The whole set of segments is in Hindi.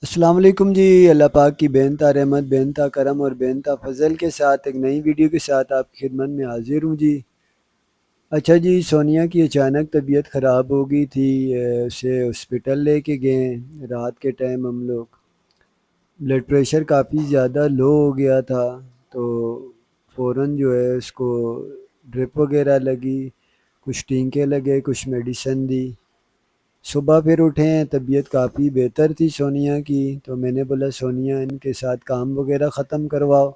अस्सलाम वालेकुम जी। अल्लाह पाक की बेनता रहमत, बेनता करम और बेनता फजल के साथ एक नई वीडियो के साथ आपकी खिदमत में हाजिर हूँ जी। अच्छा जी, सोनिया की अचानक तबीयत ख़राब हो गई थी। उसे हॉस्पिटल लेके गए। रात के टाइम हम लोग, ब्लड प्रेशर काफ़ी ज़्यादा लो हो गया था। तो फ़ौरन जो है उसको ड्रिप वगैरह लगी, कुछ टीके लगे, कुछ मेडिसिन दी। सुबह फिर उठे हैं, तबीयत काफ़ी बेहतर थी सोनिया की। तो मैंने बोला सोनिया इनके साथ काम वगैरह ख़त्म करवाओ,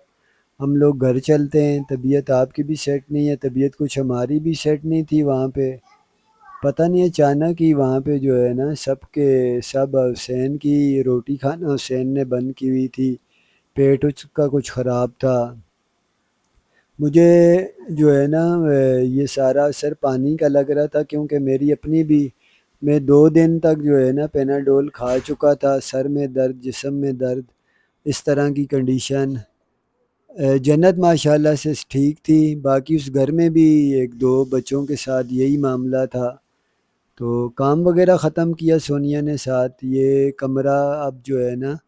हम लोग घर चलते हैं। तबीयत आपकी भी सेट नहीं है, तबीयत कुछ हमारी भी सेट नहीं थी वहाँ पे। पता नहीं अचानक ही वहाँ पे जो है ना सबके सब हुसैन की रोटी खाना हुसैन ने बंद की हुई थी। पेट उसका कुछ ख़राब था। मुझे जो है ना ये सारा असर पानी का लग रहा था, क्योंकि मेरी अपनी भी, मैं 2 दिन तक जो है ना पेनाडोल खा चुका था। सर में दर्द, जिस्म में दर्द, इस तरह की कंडीशन। जन्नत माशाल्लाह से ठीक थी। बाकी उस घर में भी एक दो बच्चों के साथ यही मामला था। तो काम वगैरह ख़त्म किया सोनिया ने साथ। ये कमरा अब जो है ना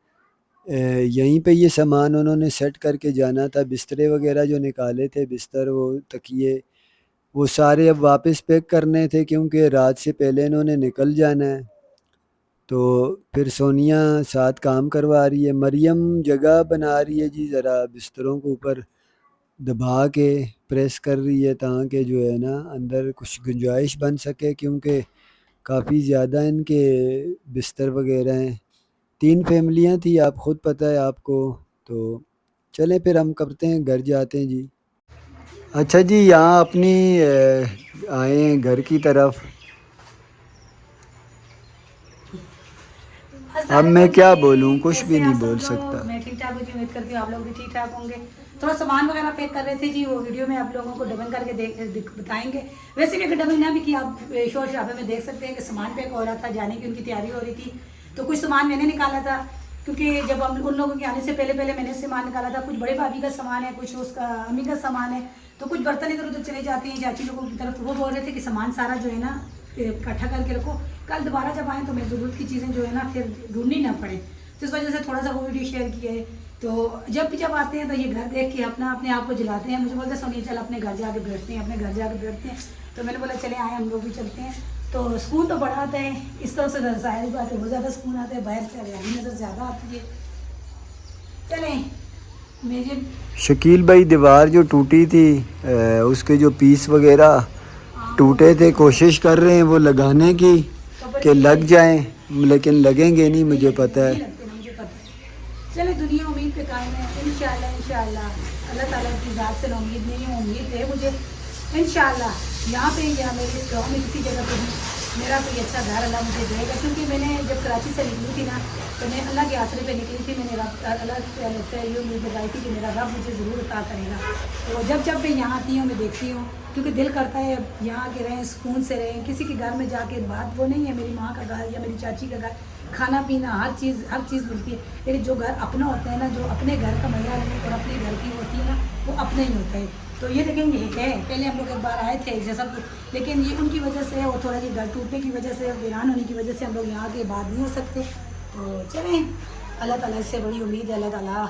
यहीं पे ये सामान उन्होंने सेट करके जाना था। बिस्तरे वगैरह जो निकाले थे, बिस्तर वो तकिए, वो सारे अब वापस पैक करने थे, क्योंकि रात से पहले इन्होंने निकल जाना है। तो फिर सोनिया साथ काम करवा रही है। मरियम जगह बना रही है जी, ज़रा बिस्तरों को ऊपर दबा के प्रेस कर रही है, ताकि जो है ना अंदर कुछ गुंजाइश बन सके, क्योंकि काफ़ी ज़्यादा इनके बिस्तर वगैरह हैं। 3 फैमिलियाँ थी, आप खुद पता है आपको। तो चलें फिर हम करते हैं, घर जाते हैं जी। अच्छा जी, यहाँ अपनी आए हैं घर की तरफ। अब अस्सलाम मैं वालेकुम क्या बोलूँ, जी। कुछ भी कैसे नहीं आप बोल सब सकता। लोग? मैं ठीक ठाक हूँ जी, उम्मीद करती हूँ आप लोग भी ठीक ठाक होंगे। थोड़ा सामान वगैरह पैक कर रहे थे जी, वो वीडियो में आप लोगों को डबल करके बताएंगे। वैसे भी अगर डबल ना भी किया, आप शोर शराबे में देख सकते हैं कि सामान पैक हो रहा था, जाने की उनकी तैयारी हो रही थी। तो कुछ सामान मैंने निकाला था, क्योंकि जब हम उन लोगों के आने से पहले पहले मैंने सामान निकाला था। कुछ बड़े भाभी का सामान है, कुछ उसका अम्मी का सामान है। तो कुछ बर्तन इधर उधर चले जाते हैं चाची लोगों की तरफ। तो वो बोल रहे थे कि सामान सारा जो है ना इकट्ठा करके रखो, कल दोबारा जब आए तो मैं ज़रूरत की चीज़ें जो है ना फिर ढूंढनी ना पड़े। तो इस वजह से थोड़ा सा वो वीडियो शेयर किया है। तो जब आते हैं तो ये घर देख के अपना अपने आप को जलाते हैं। मुझे बोलते हैं सोनिया चल अपने घर जाके बैठते हैं, अपने घर जाके बैठते हैं। तो मैंने बोला चले आए, हम लोग भी चलते हैं। तो सुकून तो बड़ा आता है इस तरह से, जाहिर बात है बहुत ज़्यादा सुकून आता है। बाहर से हरियाली नज़र ज़्यादा आती है। चलें मेरे शकील भाई, दीवार जो टूटी थी, उसके जो पीस वगैरह वो टूटे थे, कोशिश कर रहे हैं वो लगाने की कि प्रॉपर्टी लग जाएं, लेकिन लगेंगे नहीं, नहीं मुझे लगते, पता नहीं है। लगते ना, मुझे पता है। चले दुनिया उम्मीद पे कायम है। इंशाल्लाह इंशाल्लाह अल्लाह ताला की ज़ात से ना उम्मीद नहीं है, उम्मीद है मुझे। इंशाल्लाह यहाँ पे या मेरे गाँव में किसी जगह पे भी मेरा कोई अच्छा घर अल्लाह मुझे देगा। क्योंकि मैंने जब कराची से निकली थी ना, तो मैं अल्लाह के आसरे पे निकली थी। मैंने रब अल्लाह से ये उम्मीद लगाई थी कि मेरा रब मुझे ज़रूर अता करेगा। तो जब मैं यहाँ आती हूँ, मैं देखती हूँ, क्योंकि दिल करता है यहाँ के रहें, सुकून से रहें। किसी के घर में जाके बात वो नहीं है मेरी माँ का घर या मेरी चाची का घर, खाना पीना हर चीज़ मिलती है। लेकिन जो घर अपना होता है ना, जो अपने घर का मज़ा और अपने घर की होती है ना, वो अपना ही होता है। तो ये देखेंगे है, पहले हम लोग एक बार आए थे जैसा कुछ, लेकिन ये उनकी वजह से और थोड़ा ये घर टूटने की वजह से, वीरान होने की वजह से हम लोग यहाँ के बाद नहीं हो सकते। तो चलें, अल्लाह ताला से बड़ी उम्मीद है। अल्लाह ताला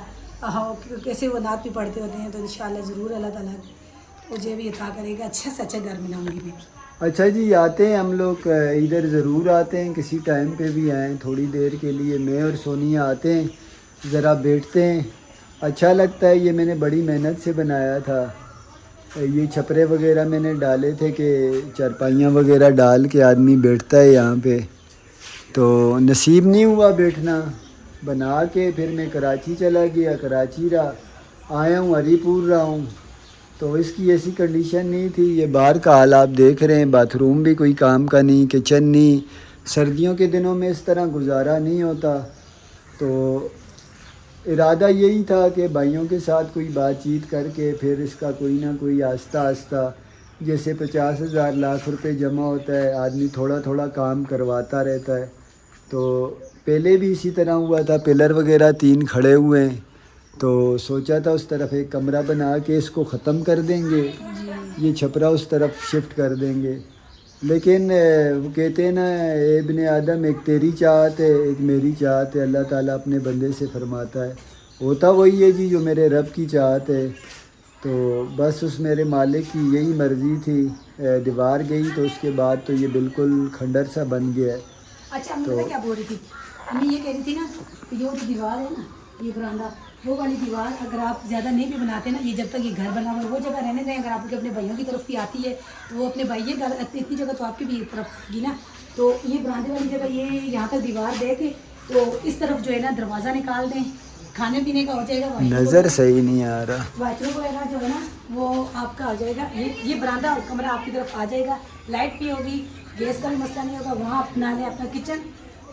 कैसे वो नात भी पढ़ते होते हैं, तो इंशाल्लाह ज़रूर अल्लाह ताला मुझे भी अता करेगा। अच्छा से अच्छा घर मिलाऊंगी मैं भी। अच्छा जी, आते हैं हम लोग, इधर ज़रूर आते हैं, किसी टाइम पे भी आएँ, थोड़ी देर के लिए मैं और सोनिया आते हैं, ज़रा बैठते हैं। अच्छा लगता है। ये मैंने बड़ी मेहनत से बनाया था। ये छपरे वगैरह मैंने डाले थे कि चारपाइयाँ वगैरह डाल के आदमी बैठता है यहाँ पे। तो नसीब नहीं हुआ बैठना। बना के फिर मैं कराची चला गया, कराची रहा, आया हूँ हरीपुर रहा हूँ। तो इसकी ऐसी कंडीशन नहीं थी। ये बाहर का हाल आप देख रहे हैं, बाथरूम भी कोई काम का नहीं, किचन नहीं। सर्दियों के दिनों में इस तरह गुजारा नहीं होता। तो इरादा यही था कि भाइयों के साथ कोई बातचीत करके फिर इसका कोई ना कोई आस्ता आस्ता, जैसे 50,000 लाख रुपए जमा होता है, आदमी थोड़ा थोड़ा काम करवाता रहता है। तो पहले भी इसी तरह हुआ था, पिलर वगैरह 3 खड़े हुए हैं। तो सोचा था उस तरफ एक कमरा बना के इसको ख़त्म कर देंगे, जी ये छपरा उस तरफ शिफ्ट कर देंगे। लेकिन वो कहते हैं ना, इब्ने आदम एक तेरी चाहत है एक मेरी चाहत है। अल्लाह ताला अपने बंदे से फरमाता है, होता वही है जी जो मेरे रब की चाहत है। तो बस उस मेरे मालिक की यही मर्ज़ी थी। दीवार गई तो उसके बाद तो ये बिल्कुल खंडर सा बन गया है। अच्छा अम्मी तो पता क्या बोल रही थी, अम्मी ये कह रही थी ना कि ये जो दीवार है ना, ये बरामदा, वो वाली दीवार अगर आप ज़्यादा नहीं भी बनाते ना, ये जब तक ये घर बना हुआ है वो जगह रहने दें। अगर आपके अपने भाइयों की तरफ भी आती है तो वो अपने भाई घर इतनी जगह तो आपकी भी एक तरफ आएगी ना। तो ये बरामदे वाली जगह ये यहाँ तक दीवार दे के तो इस तरफ जो है ना दरवाज़ा निकाल दें, खाने पीने का हो जाएगा। नज़र सही नहीं आ रहा। बाथरूम वगैरह जो है ना वो आपका आ जाएगा। ये बरामदा कमरा आपकी तरफ आ जाएगा, लाइट भी होगी, गैस का भी मसला नहीं होगा। वहाँ अपना लें अपना किचन,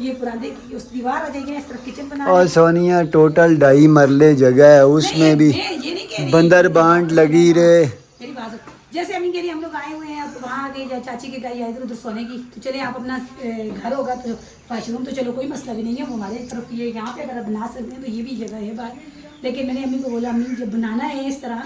ये बरामदे की उस दीवार आ जाएगी ना, इस तरफ किचन बना और सोनिया टोटल 2.5 मरले जगह है, उसमें भी मैं ये नहीं कह रही, बंदर बांट लगी रहे। मेरी बात सुन। जैसे अम्मी कह रही हम लोग आए हुए हैं, अब वहाँ आ गए चाची के गाय इधर उधर सोने की, तो चले आप अपना घर होगा तो वाशरूम तो चलो कोई मसला भी नहीं है, वो हमारे तरफ ये यहाँ पे अगर आप बना सकते हैं तो ये भी जगह है बात। लेकिन मैंने अम्मी को बोला अम्मी जब बनाना है इस तरह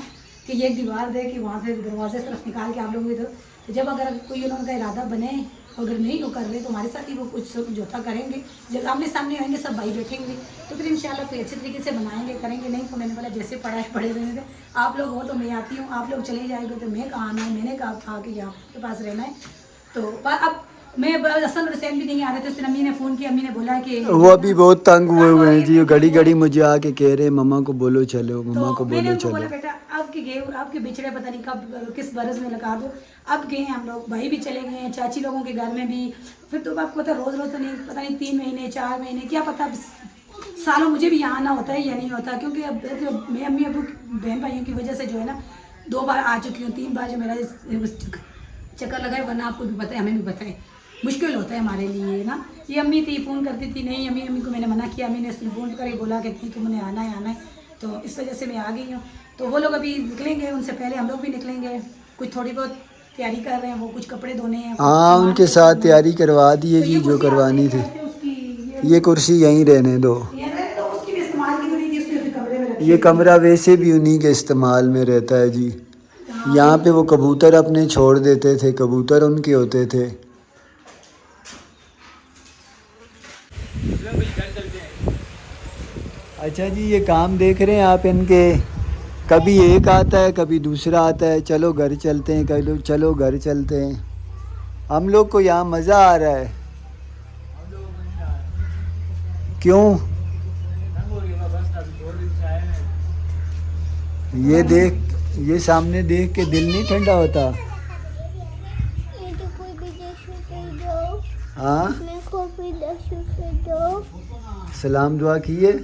कि ये एक दीवार दे कि वहाँ से दरवाजे से तरफ निकाल के आप लोग इधर, तो जब अगर कोई उनका इरादा बने, अगर नहीं वो कर रहे तो हमारे साथ ही वो कुछ समझौता करेंगे, जब आमने सामने होंगे सब भाई बैठेंगे तो फिर इंशाल्लाह कोई अच्छे तरीके से बनाएंगे करेंगे। नहीं तो मैंने बोला जैसे पढ़ा है पढ़े रहने थे, आप लोग हो तो मैं आती हूँ, आप लोग चले जाएंगे तो मैं कहाँ आना है, मैंने कहा कि यहाँ आपके पास रहना है। तो अब मैं असल हुसैन भी नहीं आ रहे थे, उसने अम्मी ने फ़ोन किया, अम्मी ने बोला कि वो अभी बहुत तंग हुए हैं जी, घड़ी घड़ी मुझे आके कह रहे मम्मा को बोलो चलो, मम्मा को मैंने बोलो उनको बोला चलो। बेटा आपके गए आपके बिछड़े पता नहीं कब किस बरस में लगा दो, अब गए हैं हम लोग, भाई भी चले गए हैं, चाची लोगों के घर में भी, फिर तो आपको पता रोज़ रोज़ तो नहीं, पता नहीं 3 महीने 4 महीने क्या पता सालों मुझे भी यहाँ आना होता है या नहीं होता। क्योंकि अब मैं अम्मी अबू बहन भाइयों की वजह से जो है ना 2 बार आ चुकी हूँ, 3 बार जो मेरा चक्कर लगा है, वरना आपको भी पता है हमें भी पता है मुश्किल होता है हमारे लिए ना। ये अम्मी थी फ़ोन करती थी, नहीं अम्मी को मैंने मना किया, अम्मी ने फ़ोन करके बोला कि नहीं तुमने आना है, तो इस वजह से मैं आ गई हूँ। तो वो लोग अभी निकलेंगे, उनसे पहले हम लोग भी निकलेंगे, कुछ थोड़ी बहुत तैयारी कर रहे हैं, वो कुछ कपड़े धोने हैं। हाँ उनके साथ तैयारी करवा दिए जी जो करवानी थी। ये कुर्सी यहीं रहने दो, ये कमरा वैसे भी उन्हीं के इस्तेमाल में रहता है जी। यहाँ पे वो कबूतर अपने छोड़ देते थे, कबूतर उनके होते थे। अच्छा जी ये काम देख रहे हैं आप इनके, कभी एक आता है कभी दूसरा आता है, चलो घर चलते हैं, कभी चलो घर चलते हैं। हम लोग को यहाँ मज़ा आ रहा है। क्यों? ये देख, ये सामने देख के दिल नहीं ठंडा होता? हाँ सलाम दुआ किए।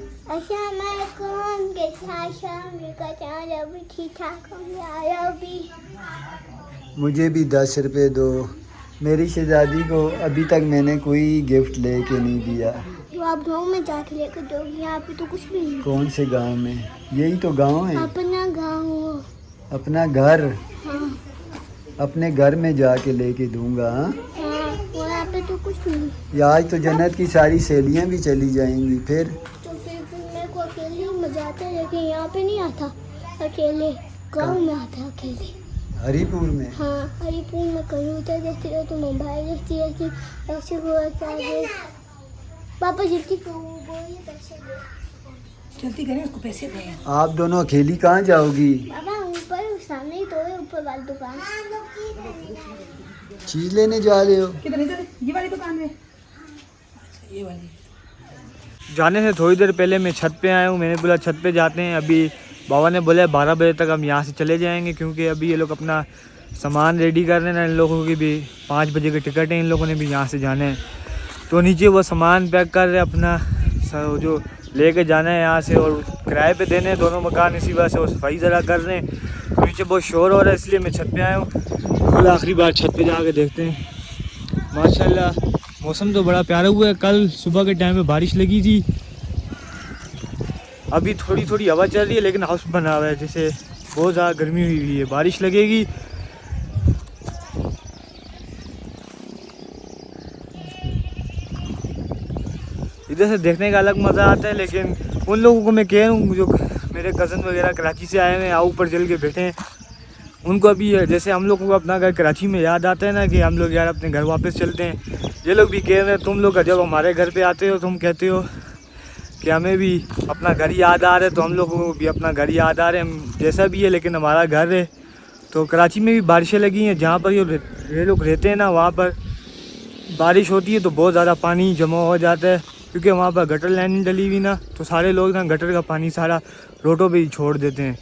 मुझे भी 10 रुपये दो, मेरी शहजादी को अभी तक मैंने कोई गिफ्ट लेके नहीं दिया। तो आप गांव में जाके लेकर दोगे, यहाँ पे तो कुछ भी नहीं। कौन से गांव में? यही तो गांव है। अपना गांव, अपना घर? हाँ अपने घर में जाके लेके दूंगा। हाँ और यहाँ पे तो कुछ नहीं। या आज तो जन्नत की सारी सहेलियां भी चली जाएंगी फिर। तो फिर मेरे को अकेले मजा आता है, लेकिन यहाँ पे नहीं आता अकेले, गांव में आता है अकेले। हरिपुर में? हाँ हरिपुर में कबूतर देखती रहती, मोबाइल देखती रहती, ऐसे हुआ पापा जितनी पैसे दे, जल्दी करें उसको पैसे दें। आप दोनों अकेली कहाँ जाओगी? पापा ऊपर सामने ही तो है, ऊपर वाली दुकान। चीज़ लेने जा रहे हो? किधर इधर ये वाली दुकान में? ये वाली। जाने से थोड़ी देर पहले मैं छत पे आया हूँ, मैंने बोला छत पे जाते हैं। अभी बाबा ने बोला 12 बजे तक हम यहाँ से चले जाएंगे, क्योंकि अभी ये लोग अपना सामान रेडी कर रहे हैं। इन लोगों की भी 5 बजे की टिकट है, इन लोगों ने भी यहाँ से जाना है। तो नीचे वो सामान पैक कर रहे हैं अपना, जो लेके जाना है यहाँ से, और किराए पे देने हैं दोनों मकान, इसी वजह से वो सफाई ज़रा कर रहे हैं। तो नीचे बहुत शोर हो रहा है, इसलिए मैं छत पे आया हूँ। कल आखिरी बार छत पे जाके देखते हैं। माशाल्लाह मौसम तो बड़ा प्यारा हुआ है। कल सुबह के टाइम में बारिश लगी थी, अभी थोड़ी थोड़ी हवा चल रही है, लेकिन हाउस बना हुआ है, जैसे बहुत ज़्यादा गर्मी हुई हुई है, बारिश लगेगी। इधर से देखने का अलग मज़ा आता है, लेकिन उन लोगों को मैं कह रहा हूँ जो मेरे कज़न वगैरह कराची से आए हुए हैं, ऊपर चल के बैठे हैं, उनको अभी जैसे हम लोग को अपना घर कराची में याद आता है ना कि हम लोग यार अपने घर वापस चलते हैं, ये लोग भी कह रहे हैं तुम लोग जब हमारे घर पे आते हो तुम कहते हो कि हमें भी अपना घर याद आ रहा है, तो हम लोगों को भी अपना घर याद आ रहे हैं। हम जैसा भी है लेकिन हमारा घर है। तो कराची में भी बारिशें लगी हैं, जहाँ पर ये लोग रहते हैं ना वहाँ पर बारिश होती है तो बहुत ज़्यादा पानी जमा हो जाता है, क्योंकि वहाँ पर गटर लाइन डली हुई ना, तो सारे लोग ना गटर का पानी सारा रोडों पे ही छोड़ देते हैं।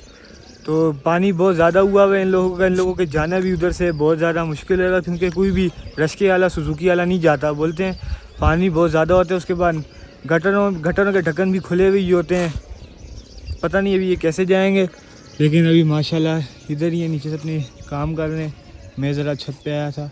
तो पानी बहुत ज़्यादा हुआ है इन लोगों के जाना भी उधर से बहुत ज़्यादा मुश्किल है, क्योंकि कोई भी रश्के वाला सुजुकी वाला नहीं जाता, बोलते हैं पानी बहुत ज़्यादा होता है। उसके बाद गटरों के ढक्कन भी खुले हुए ही होते हैं, पता नहीं अभी ये कैसे जाएंगे। लेकिन अभी माशाल्लाह इधर ही है, नीचे से अपने काम कर रहे हैं। मैं ज़रा छत पे आया था।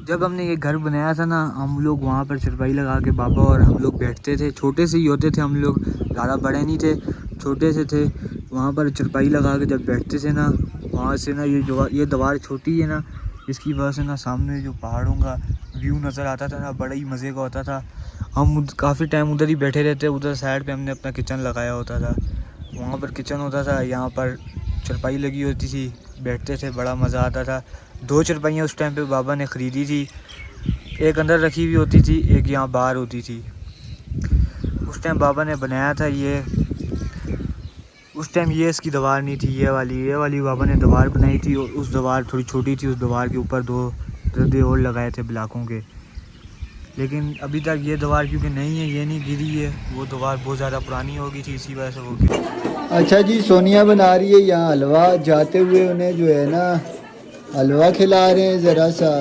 जब हमने ये घर बनाया था ना, हम लोग वहाँ पर चरपाई लगा के बाबा और हम लोग बैठते थे, छोटे से ही होते थे हम लोग, ज़्यादा बड़े नहीं थे, छोटे से थे। वहाँ पर चरपाई लगा के जब बैठते थे ना, वहाँ से ना ये दीवार छोटी है ना, इसकी वजह से ना सामने जो पहाड़ों का व्यू नज़र आता था ना, बड़ा ही मज़े का होता था। हम काफ़ी टाइम उधर ही बैठे रहते, उधर साइड पे हमने अपना किचन लगाया होता था, वहाँ पर किचन होता था, यहाँ पर चरपाई लगी होती थी, बैठते थे, बड़ा मज़ा आता था। 2 चरपाइयाँ उस टाइम पे बाबा ने ख़रीदी थी, एक अंदर रखी हुई होती थी, एक यहाँ बाहर होती थी। उस टाइम बाबा ने बनाया था ये, उस टाइम ये इसकी दीवार नहीं थी, ये वाली बाबा ने दीवार बनाई थी, और उस दीवार थोड़ी छोटी थी, उस दीवार के ऊपर 2 दरदे और लगाए थे ब्लॉकों के। लेकिन अभी तक ये दीवार क्योंकि नहीं है, ये नहीं गिरी है, वो दीवार बहुत ज़्यादा पुरानी हो गई थी, इसी वजह से वो गिरी। अच्छा जी, सोनिया बना रही है यहाँ हलवा, जाते हुए उन्हें जो है ना हलवा खिला रहे हैं ज़रा सा,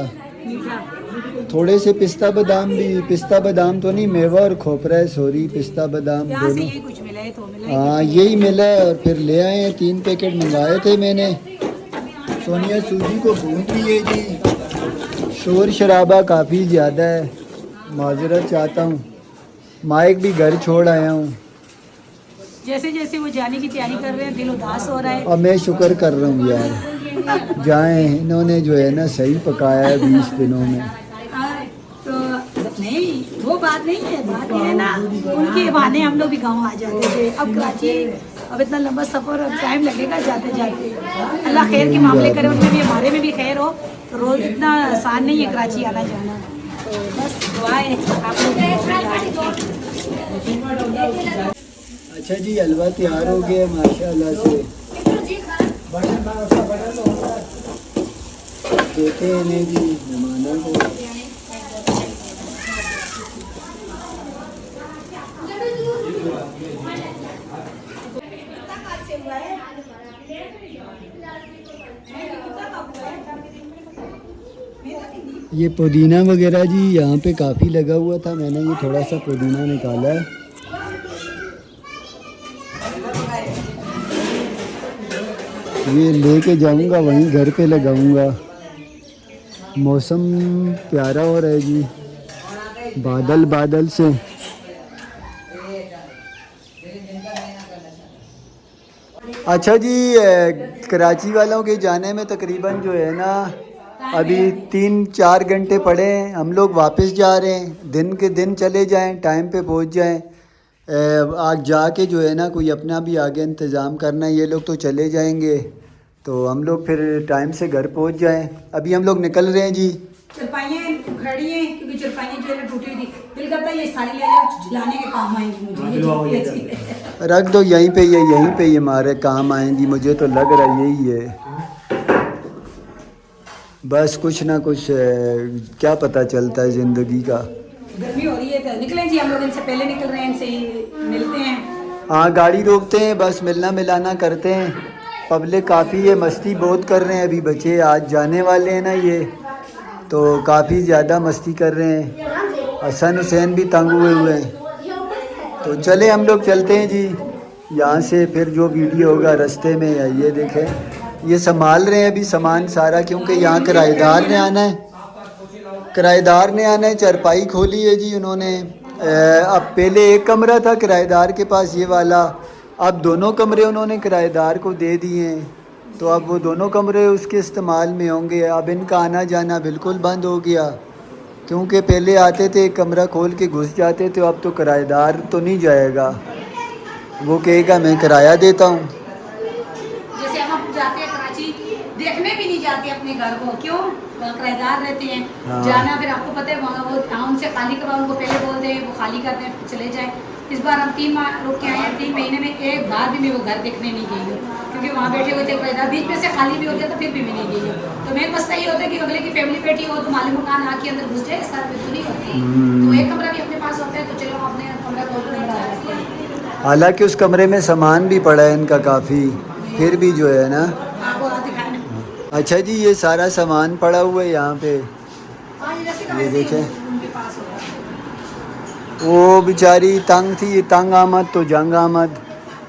थोड़े से पिस्ता बादाम तो नहीं, मेवा और खोपरा है, सॉरी, पिस्ता बादाम यहाँ से दोनों। यही कुछ मिला है तो मिला है। हाँ यही मिला है, और फिर ले आए हैं, 3 पैकेट मंगवाए थे मैंने। सोनिया सूजी को भून रही है जी, शोर शराबा काफ़ी ज़्यादा है, माजरत चाहता हूँ, माइक भी घर छोड़ आया हूँ। जैसे जैसे वो जाने की तैयारी कर रहे हैं, दिल उदास हो रहा है। और मैं शुक्र कर रहा हूँ यार, जाएँ, इन्होंने जो है ना सही पकाया है 20 दिनों में। तो नहीं, वो बात नहीं है, बात ये है ना, उनके बहाने हम लोग भी गाँव आ जाते थे। अब कराची, अब इतना लंबा सफ़र, अब टाइम लगेगा जाते जाते। अल्लाह खैर के मामले करे, उनमें भी हमारे में भी खैर हो। रोज़ इतना आसान नहीं है कराची आना जाना, तो बस दुआएं आप लोग। अच्छा जी, हलवा तैयार हो गया माशाल्लाह से, देते हैं इन्हें जी मेहमानों को। ये पुदीना वगैरह जी यहाँ पे काफ़ी लगा हुआ था, मैंने ये थोड़ा सा पुदीना निकाला है। ये लेके जाऊंगा, वहीं घर पे लगाऊंगा। मौसम प्यारा हो रहा है जी, बादल से। अच्छा जी, कराची वालों के जाने में तकरीबन जो है ना अभी 3-4 घंटे पड़े हैं, हम लोग वापस जा रहे हैं। दिन के दिन चले जाएं, टाइम पे पहुंच जाएं। आज जाके जो है ना कोई अपना भी आगे इंतज़ाम करना है, ये लोग तो चले जाएंगे तो हम लोग फिर टाइम से घर पहुंच जाएं। अभी हम लोग निकल रहे हैं जी। चरपाइयाँ खड़ी हैं क्योंकि चरपाइयाँ जो है ना टूटी हुई थी, दिल करता है ये सारी ले जाओ, झुलाने के काम आएंगी मुझे। रख दो यहीं पे, ये हमारे काम आएंगी, मुझे तो लग रहा है यही है। बस कुछ ना कुछ क्या पता चलता है ज़िंदगी का। गर्मी हो रही है तो निकलें जी, हम लोग इनसे पहले निकल रहे हैं, इनसे ही मिलते हैं। हाँ, गाड़ी रोकते हैं, बस मिलना मिलाना करते हैं। पब्लिक काफ़ी है, मस्ती बहुत कर रहे हैं अभी बच्चे, आज जाने वाले हैं ना ये, तो काफ़ी ज़्यादा मस्ती कर रहे हैं। हसन हुसैन भी तंग हुए हैं। तो चले हम लोग चलते हैं जी यहाँ से, फिर जो वीडियो होगा रास्ते में। ये देखें, ये संभाल रहे हैं अभी सामान सारा, क्योंकि यहाँ किराएदार ने आना है। चारपाई खोली है जी उन्होंने। अब पहले एक कमरा था किराएदार के पास, ये वाला, अब दोनों कमरे उन्होंने किराएदार को दे दिए हैं, तो अब वो दोनों कमरे उसके इस्तेमाल में होंगे। अब इनका आना जाना बिल्कुल बंद हो गया, क्योंकि पहले आते थे, कमरा खोल के घुस जाते थे। अब तो किराएदार तो नहीं जाएगा, वो कहेगा मैं किराया देता हूँ। जैसे हम जाते हैं कराची, देखने भी नहीं जाते अपने घर को, क्यों? वहाँ किराएदार रहते हैं। हाँ। जाना फिर आपको पता है वहाँ वो उनसे खाली करवा, उनको पहले बोल दे, वो खाली करते हैं फिर चले जाए। इस बार हम 3 माह रुक के आए हैं, 3 महीने में एक बार भी मैं वो घर देखने नहीं गई हूँ, क्योंकि वहाँ बैठे हुए थे किराएदार, बीच में से खाली भी हो गया तो फिर भी मैं नहीं गई हूँ। तो मेन मसला ये होता है कि अगले की फैमिली बैठी हो तो मालिक मकान आके अंदर घुस जाए, सारा तो नहीं होती। तो एक कमरा भी अपने पास होता है तो चलो अपने कमरा को कमरा आ जाते हैं। हालांकि उस कमरे में सामान भी पड़ा है इनका काफ़ी, फिर भी जो है ना। हाँ, वो दिखाए ना। अच्छा जी, ये सारा सामान पड़ा हुआ है यहाँ पे। हाँ, ये जैसे का ये वैसे ही देखें। उनके पास होता है। वो बेचारी तंग थी, तंग आमद तो जंग आमद।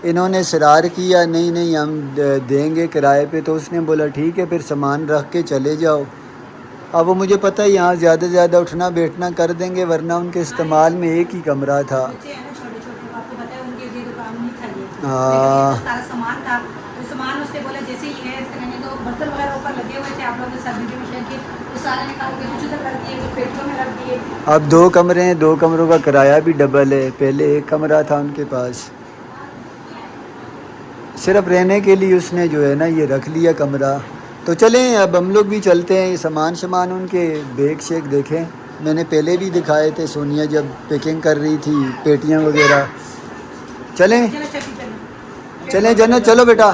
इन्होंने सरार किया, नहीं नहीं हम देंगे किराए पे, तो उसने बोला ठीक है फिर सामान रख के चले जाओ। अब वो मुझे पता है यहाँ ज़्यादा से ज़्यादा उठना बैठना कर देंगे, वरना उनके इस्तेमाल में एक ही कमरा था। बच्चे हैं ना छोटे छोटे, आपको पता है उनके लिए तो काम नहीं था ये। हाँ। लेकिन ये सारा सामान था, तो सामान उसने बोला जैसे ही है मैंने तो बर्तन वगैरह ऊपर लगे हुए थे, आप लोगों के साथ वीडियो में शेयर किए, वो सारे निकाल के कुछ उधर रख दिए, कुछ पेटियों में रख दिए। अब 2 कमरे हैं, 2 कमरों का किराया भी डबल है, पहले एक कमरा था उनके पास। सिर्फ रहने के लिए उसने जो है ना ये रख लिया कमरा। तो चलें अब हम लोग भी चलते हैं। ये सामान उनके बैग शेक देखें, मैंने पहले भी दिखाए थे, सोनिया जब पैकिंग कर रही थी पेटियां वगैरह। चलें चलो चलो चलें जन्नत, चलो बेटा।